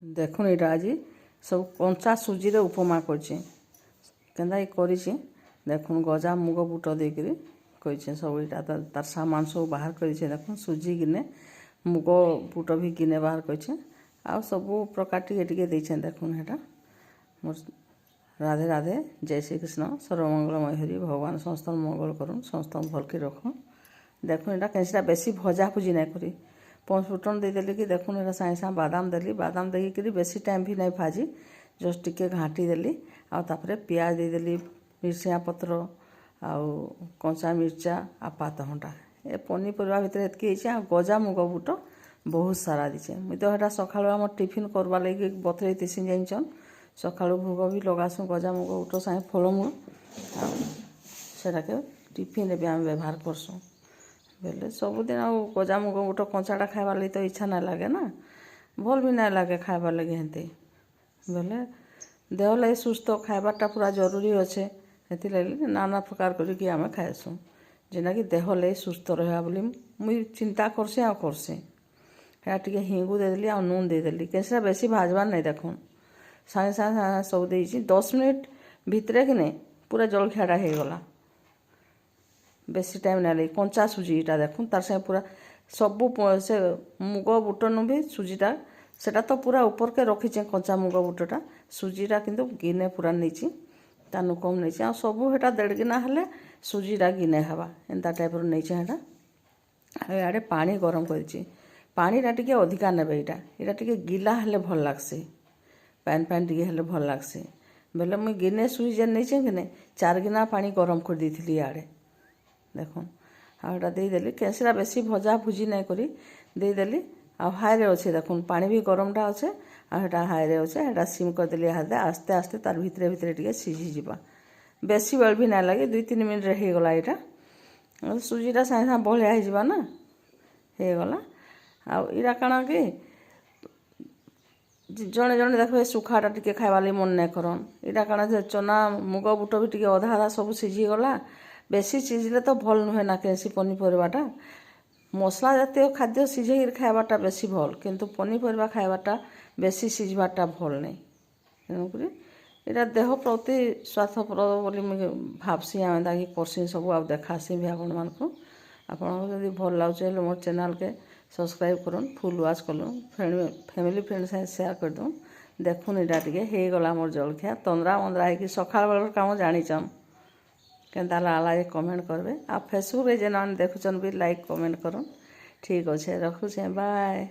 देखुन यहाँ आज सब कंचा सुजी रे उपमा करछे केन्दा करिछे देखुन गजा मुग बुट देकर कइछे सब इटा तार सामान सब बाहर करिछे देखुन सुजी गिने मुग बुट भी गिने बाहर कइछे आ सब प्रकार टिके टिके देछे देखुन हेटा मोर राधे राधे जय श्री कृष्ण सर्वमंगलमय हरि भगवान समस्त मंगल करुन समस्त भल के रखुन देखुन एटा कैसा बेसी भजा भुजी नहीं करी पँच फुटन देदेली कि देखुन एटा सागे सागे बादाम देली बादाम देकी बेसी टाइम भी नहीं भाजी जस्ट टिके घाटी देली आ तापरे प्याज देदेली मिर्चा पत्र आउ कंचा मिर्चा आ पातहंटा ए पनीपरिया भितर एतकी ହେଇଛି आ गजा मुग बुट बहुत सारा दीचे मुई तो हेटा सकाळु हम टिफिन करवा लगी बतरे तिसिन जाइछन सकाळु भोग भी लगासु गजा मुग बुट सागे फलमूल आ सेटाके टिफिन भी आम व्यवहार करसु बेले सबुदिन आ गजा मुग बुट कंचाटा खाइबार लगी तो इच्छा ना लगे ना भल भी ना लगे खाइबार लगी हेंते बेले देह लगी सुस्थ खाइबारटा पूरा जरूरी अच्छे हेती लगी नाना प्रकार करिकी आमे खाइसु जेना कि देह लगी सुस्थ रहा बोली मुई चिंता करसी आ करसी हेटा टिके हिंगु देदेली आ नून देदेली कैसा बेसी भाजबार नहीं देखुन सागे सागे सब देइछि 10 मिनिट भितरे कि नहीं पूरा जलखियाटा हो गला बेसी टाइम ना लगे कंचा सुजीटा देखुन तार संगे पूरा सबू से मुग बुटनु भी सुजीटा सेटा तो पूरा ऊपर के रखीचे कंचा मुग बुटटा सुजीटा किंतु गिने पूरा नहीं तानु कम नहीं आ सबू हेटा 1.5 गिना हेले सुजीटा गिने हवा एंता टाइपर नहीं हेटा इे पानी गरम करिछि पानीटा टिके अधिका नेबे इटा टिके गिला हेले भल लागसी पैन पैन टिके हेले भल लागसी बेले मुई गिने सुजी जे नहीं कि नहीं 4 गिना पानी गरम कर देथिली याडे देखुन आटा देदेली कैसरा बेसी भजा भुजी नहीं करी देदेली आ हाई अच्छे देखुन पानी भी गरमटा अच्छे आटा हाई अच्छे हेटा सिम करदेली हाथ आस्ते आस्ते तार भितरे भितरे टिके सीझी जीवा बेसी बेल भी ना लगे 2-3 मिनट हो गला यहाँ सुजीटा सागे सागे बलिया हो ना हो गला आईरा काଣା कि जड़े जड़े देख सुखाटा टिके खाइबार लगी मन नहीं करन इटा काଣା चना मुग बुट भी टिके अधा अधा सब सीझी गला बेसी सीझले तो भल नुहे ना कैसी पनीपरियाटा मसला जातीय खाद्य सीझे खाइबाटा बेसी भल किंतु पनीपरिया खाइबाटा बेसी सीझबाटा भल नहीं तेणुक इटा देह प्रति स्वास्थ्यप्रद बोली मुझे भावसी आम ताकि करसी सब आ देखासी भी आपण मानक आपको भल लगे मोर चैनल के सब्सक्राइब करन फुल वाच करूँ फैमिली फ्रेंड से शेयर कर दूँ देखुन इटा टिके हो गला मोर जलखिया तंद्रा मंद्रा है सकाळ बेल काम जानीचन केन्ता लागे कमेंट करबे आ फेसबुक रे जेना देखुचन भी लाइक कमेंट करन ठीक अच्छे रखुचे बाय।